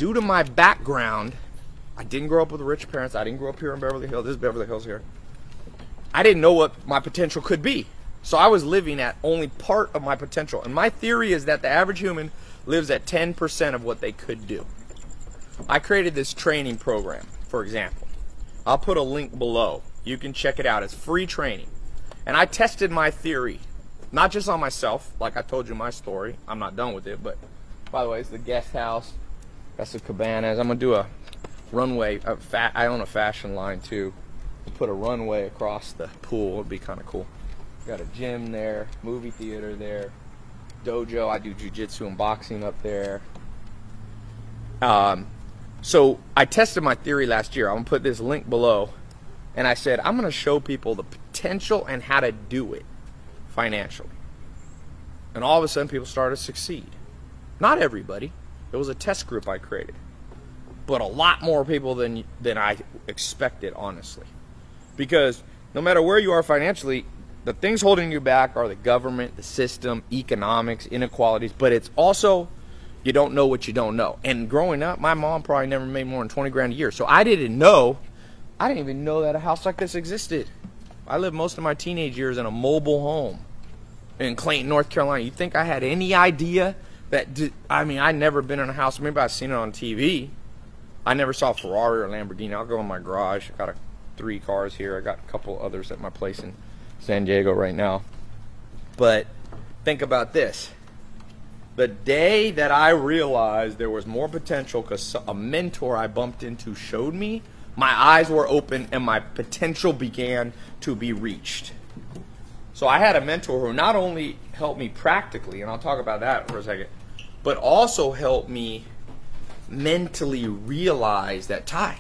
due to my background, I didn't grow up with rich parents. I didn't grow up here in Beverly Hills. This is Beverly Hills here. I didn't know what my potential could be. So I was living at only part of my potential. And my theory is that the average human lives at 10% of what they could do. I created this training program, for example. I'll put a link below. You can check it out. It's free training. And I tested my theory, not just on myself, like I told you my story. I'm not done with it, but by the way, it's the guest house. That's the cabanas. I'm going to do a runway. I own a fashion line too. Put a runway across the pool. It'd be kind of cool. Got a gym there, movie theater there, dojo. I do jiu-jitsu and boxing up there. So I tested my theory last year. I'm going to put this link below. And I said, I'm going to show people the potential and how to do it financially. And all of a sudden, people started to succeed. Not everybody. It was a test group I created. But a lot more people than I expected, honestly. Because no matter where you are financially, the things holding you back are the government, the system, economics, inequalities. But it's also, you don't know what you don't know. And growing up, my mom probably never made more than 20 grand a year. So I didn't even know that a house like this existed. I lived most of my teenage years in a mobile home in Clayton, North Carolina. You think I had any idea that, I'd never been in a house. Maybe I've seen it on TV. I never saw a Ferrari or Lamborghini. I'll go in my garage. I got 3 cars here. I got a couple others at my place in San Diego right now. But think about this. The day that I realized there was more potential because a mentor I bumped into showed me, my eyes were open and my potential began to be reached. So I had a mentor who not only helped me practically, and I'll talk about that for a second, but also helped me mentally realize that, Tai,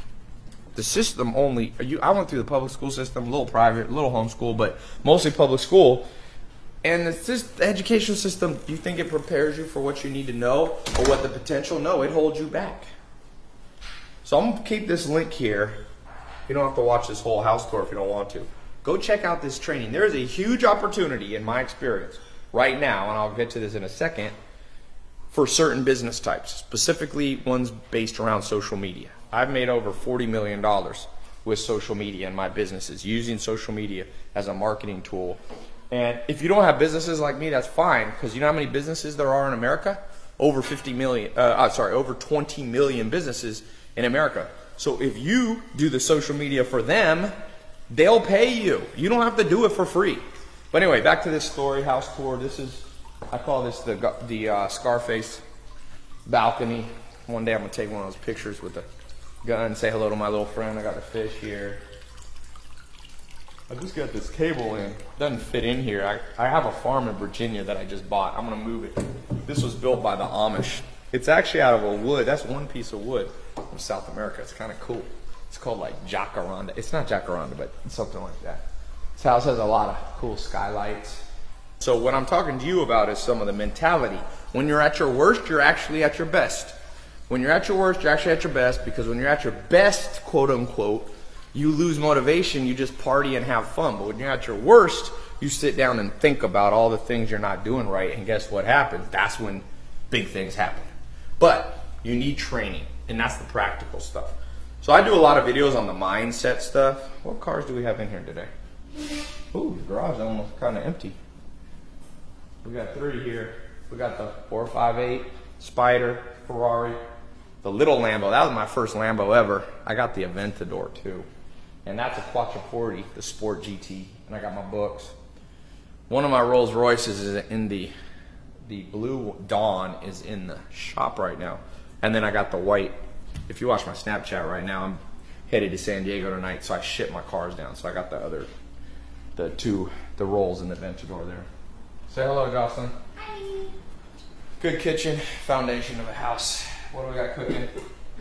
the system only, I went through the public school system, a little private, a little homeschool, but mostly public school. And the educational system, do you think it prepares you for what you need to know or what the potential? No, it holds you back. So I'm going to keep this link here. You don't have to watch this whole house tour if you don't want to. Go check out this training. There is a huge opportunity in my experience right now, and I'll get to this in a second, for certain business types, specifically ones based around social media. I've made over $40 million with social media in my businesses, using social media as a marketing tool. And if you don't have businesses like me, that's fine, because you know how many businesses there are in America? Over 50 million, over 20 million businesses in America. So if you do the social media for them, they'll pay you. You don't have to do it for free. But anyway, back to this story, house tour. This is, I call this the Scarface balcony. One day I'm going to take one of those pictures with the gun, say hello to my little friend. I got the fish here. I just got this cable in. Doesn't fit in here. I have a farm in Virginia that I just bought. I'm going to move it. This was built by the Amish. It's actually out of a wood. That's one piece of wood from South America. It's kind of cool. It's called like jacaranda. It's not jacaranda, but it's something like that. This house has a lot of cool skylights. So what I'm talking to you about is some of the mentality. When you're at your worst, you're actually at your best. When you're at your worst, you're actually at your best, because when you're at your best, quote unquote, you lose motivation, you just party and have fun. But when you're at your worst, you sit down and think about all the things you're not doing right, and guess what happens? That's when big things happen. But you need training, and that's the practical stuff. So I do a lot of videos on the mindset stuff. What cars do we have in here today? Ooh, the garage is almost kind of empty. We got 3 here. We got the 458, Spider, Ferrari, the little Lambo. That was my first Lambo ever. I got the Aventador too. And that's a Quattroporte, the Sport GT. And I got my books. One of my Rolls Royces is in the blue Dawn is in the shop right now. And then I got the white. If you watch my Snapchat right now, I'm headed to San Diego tonight, so I ship my cars down. So I got the Rolls and the Aventador there. Say hello, Jocelyn. Hi. Good kitchen, foundation of a house. What do we got cooking?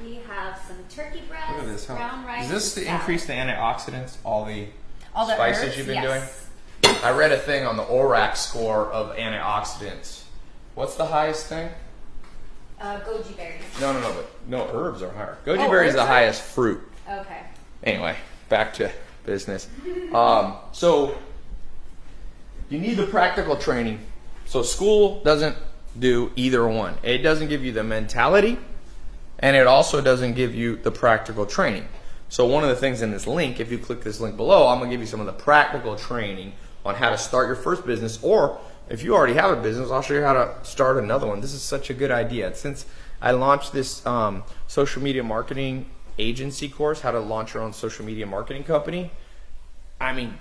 We have some turkey breast, Look at this, brown rice. Is this to salad. increase the antioxidants, all the spices herbs, you've been yes. doing? I read a thing on the ORAC score of antioxidants. What's the highest thing? Goji berries. No, herbs are higher. Goji berry is the highest fruit. Okay. Anyway, back to business. So you need the practical training. So school doesn't do either one. It doesn't give you the mentality And it also doesn't give you the practical training. So one of the things in this link, if you click this link below, I'm going to give you some of the practical training on how to start your first business, or if you already have a business, I'll show you how to start another one. This is such a good idea. Since I launched this social media marketing agency course, how to launch your own social media marketing company, I mean,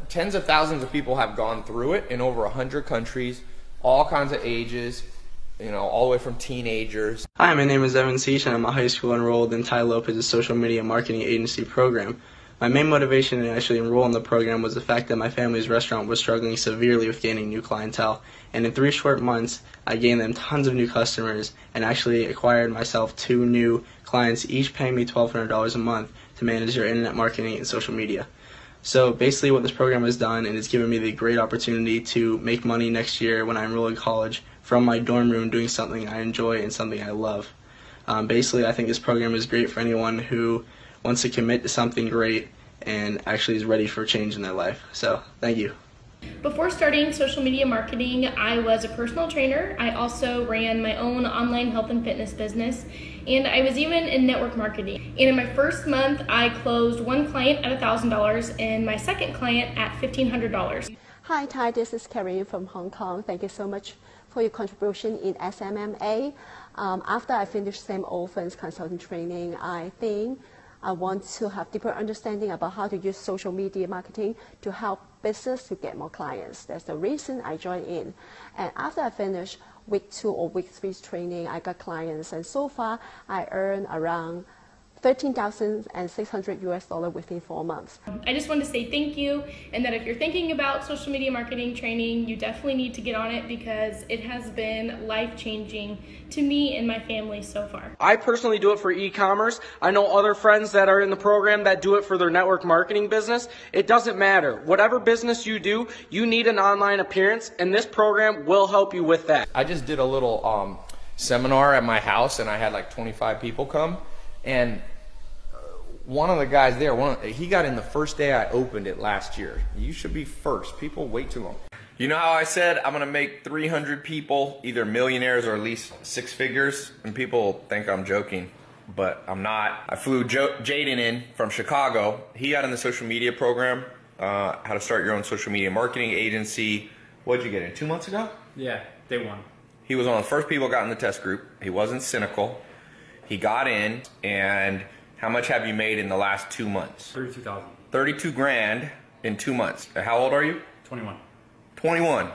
tens of thousands of people have gone through it in over 100 countries, all kinds of ages, you know, all the way from teenagers. Hi, my name is Evan Seach, and I'm a high school enrolled in Tai Lopez's social media marketing agency program. My main motivation to actually enroll in the program was the fact that my family's restaurant was struggling severely with gaining new clientele, and in 3 short months, I gained them tons of new customers and actually acquired myself 2 new clients, each paying me $1,200 a month to manage their internet marketing and social media. So basically what this program has done, and it's given me the great opportunity to make money next year when I enroll in college from my dorm room doing something I enjoy and something I love. Basically, I think this program is great for anyone who wants to commit to something great and actually is ready for change in their life. So, thank you. Before starting social media marketing, I was a personal trainer. I also ran my own online health and fitness business, and I was even in network marketing. And in my first month, I closed 1 client at $1,000 and my second client at $1,500. Hi, Tai, this is Carrie from Hong Kong. Thank you so much for your contribution in SMMA. After I finished Sam Olsen's consulting training, I think I want to have deeper understanding about how to use social media marketing to help business to get more clients. That's the reason I joined in. And after I finished week 2 or week 3 training, I got clients, and so far I earned around $13,600 within 4 months. I just wanted to say thank you, and that if you're thinking about social media marketing training, you definitely need to get on it because it has been life-changing to me and my family so far. I personally do it for e-commerce. I know other friends that are in the program that do it for their network marketing business. It doesn't matter. Whatever business you do, you need an online appearance, and this program will help you with that. I just did a little seminar at my house, and I had like 25 people come, and one of the guys there, he got in the first day I opened it last year. You should be first. People wait too long. You know how I said I'm going to make 300 people either millionaires or at least 6 figures? And people think I'm joking, but I'm not. I flew Jaden in from Chicago. He got in the social media program, how to start your own social media marketing agency. What did you get in, 2 months ago? Yeah, day 1. He was one of the first people who got in the test group. He wasn't cynical. He got in, and how much have you made in the last 2 months? 32,000. 32 grand in 2 months. How old are you? 21. 21.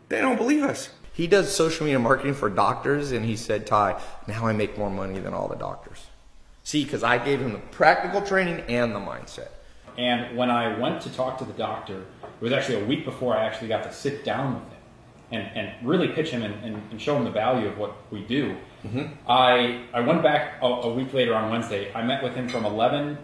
They don't believe us. He does social media marketing for doctors, and he said, Tai, now I make more money than all the doctors. See, because I gave him the practical training and the mindset. And when I went to talk to the doctor, it was actually a week before I actually got to sit down with him and really pitch him and show him the value of what we do. Mm-hmm. I went back a week later on Wednesday. I met with him from 11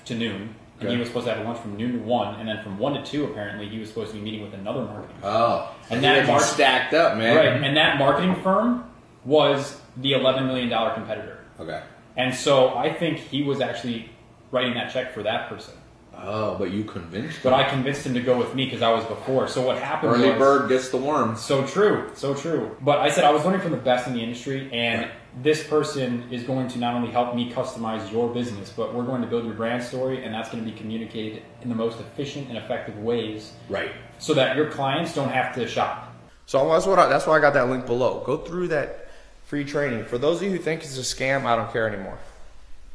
to noon. And he was supposed to have a lunch from noon to 1, and then from 1 to 2, apparently, he was supposed to be meeting with another marketing firm. Oh, and that stacked up, man. Right, and that marketing firm was the $11 million competitor. Okay. And so I think he was actually writing that check for that person. Oh, but you convinced him. But I convinced him to go with me because I was before. So what happened was... Early bird gets the worm. So true, so true. But I said I was learning from the best in the industry, and this person is going to not only help me customize your business, but we're going to build your brand story, and that's going to be communicated in the most efficient and effective ways. Right. So that your clients don't have to shop. So that's why I got that link below. Go through that free training. For those of you who think it's a scam, I don't care anymore.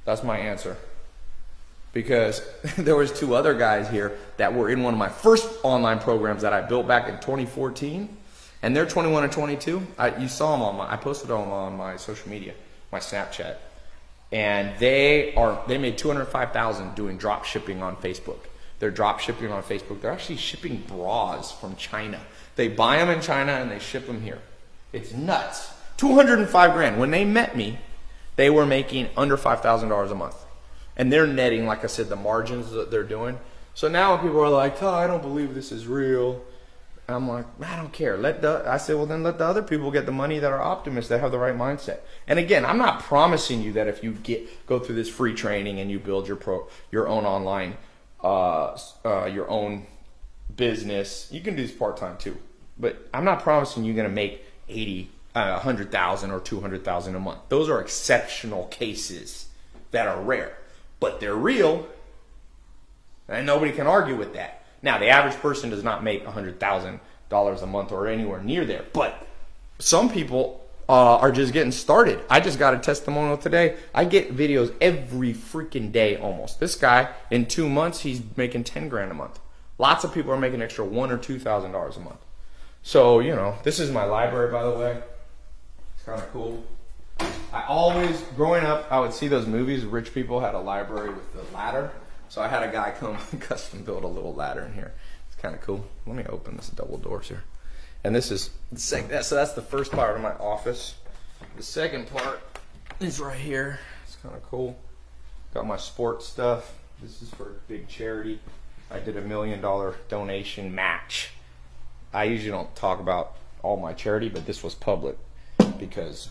That's my answer. Because there was 2 other guys here that were in one of my first online programs that I built back in 2014, and they're 21 and 22. You saw them I posted them on my social media, my Snapchat, and they made $205,000 doing drop shipping on Facebook. They're drop shipping on Facebook. They're actually shipping bras from China. They buy them in China and they ship them here. It's nuts. 205 grand. When they met me, they were making under $5,000 a month. And they're netting, like I said, the margins that they're doing. So now when people are like, oh, I don't believe this is real, I'm like, I don't care. I said, well, then let the other people get the money that are optimists, that have the right mindset. And again, I'm not promising you that if you go through this free training and you build your own online, your own business, you can do this part-time too. But I'm not promising you're going to make 100,000 or 200,000 a month. Those are exceptional cases that are rare, but they're real, and nobody can argue with that. Now, the average person does not make $100,000 a month or anywhere near there, but some people are just getting started. I just got a testimonial today. I get videos every freaking day almost. This guy, in 2 months, he's making 10 grand a month. Lots of people are making extra $1,000 or $2,000 a month. So, you know, this is my library, by the way. It's kind of cool. I always, growing up, I would see those movies. Rich people had a library with the ladder. So I had a guy come and custom build a little ladder in here. It's kind of cool. Let me open this double doors here. And this is, so that's the first part of my office. The second part is right here. It's kind of cool. Got my sports stuff. This is for a big charity. I did $1 million donation match. I usually don't talk about all my charity, but this was public because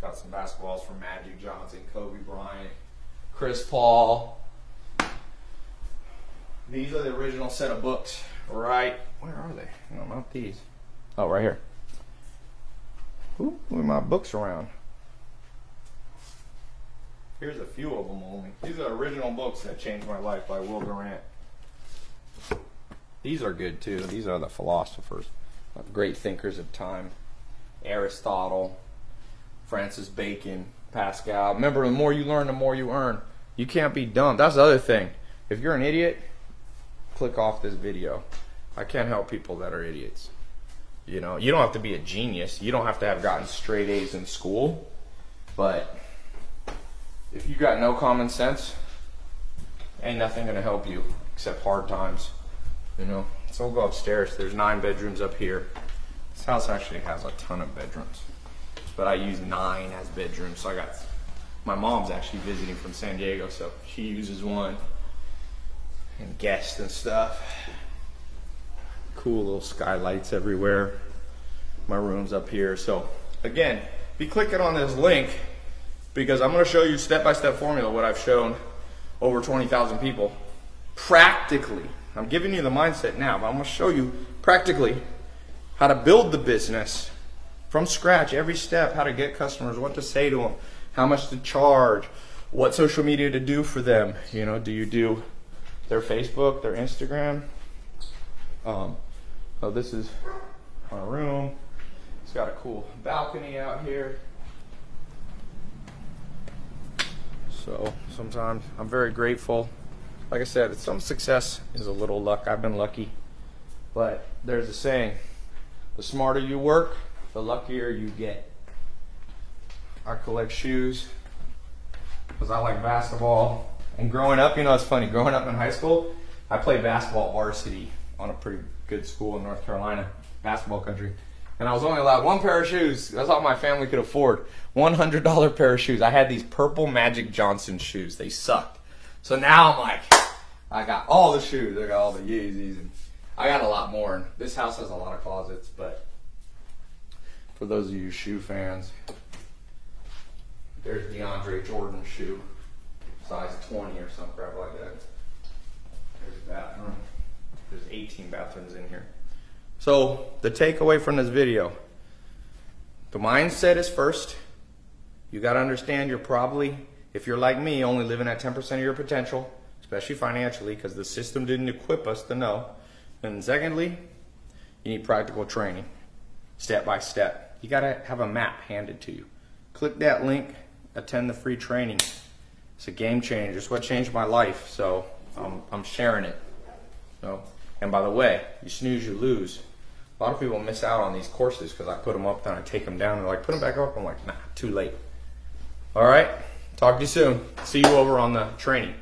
got some basketballs from Magic Johnson, Kobe Bryant, Chris Paul. These are the original set of books, right? Where are they? No, not these. Oh, right here. Ooh, move my books around. Here's a few of them only. These are original books that changed my life by Will Durant. These are good too. These are the philosophers, great thinkers of time. Aristotle, Francis Bacon, Pascal. Remember, the more you learn, the more you earn. You can't be dumb. That's the other thing. If you're an idiot, click off this video. I can't help people that are idiots. You know, you don't have to be a genius. You don't have to have gotten straight A's in school. But if you got no common sense, ain't nothing gonna help you except hard times. You know, so we'll go upstairs. There's 9 bedrooms up here. This house actually has a ton of bedrooms, but I use 9 as bedrooms. So I got, my mom's actually visiting from San Diego, so she uses one, and guests and stuff. Cool little skylights everywhere. My room's up here. So again, be clicking on this link because I'm going to show you step-by-step formula what I've shown over 20,000 people practically. I'm giving you the mindset now, but I'm going to show you practically how to build the business from scratch, every step, how to get customers, what to say to them, how much to charge, what social media to do for them. You know, do you do their Facebook, their Instagram? So this is my room. It's got a cool balcony out here. So sometimes I'm very grateful. Like I said, some success is a little luck. I've been lucky. But there's a saying, the smarter you work, the luckier you get. I collect shoes because I like basketball. And growing up, you know, it's funny. Growing up in high school, I played basketball varsity on a pretty good school in North Carolina, basketball country. And I was only allowed 1 pair of shoes. That's all my family could afford. $100 pair of shoes. I had these purple Magic Johnson shoes. They sucked. So now I'm like, I got all the shoes. I got all the Yeezys. And I got a lot more. And this house has a lot of closets. But for those of you shoe fans, there's DeAndre Jordan's shoe. Size 20 or some crap like that. There's a bathroom. There's 18 bathrooms in here. So the takeaway from this video, the mindset is first. You got to understand you're probably, if you're like me, only living at 10% of your potential, especially financially, because the system didn't equip us to know. And secondly, you need practical training, step by step. You got to have a map handed to you. Click that link, attend the free training. It's a game changer. It's what changed my life. So I'm sharing it. So, and by the way, you snooze, you lose. A lot of people miss out on these courses because I put them up, then I take them down. They're like, put them back up. I'm like, nah, too late. All right. Talk to you soon. See you over on the training.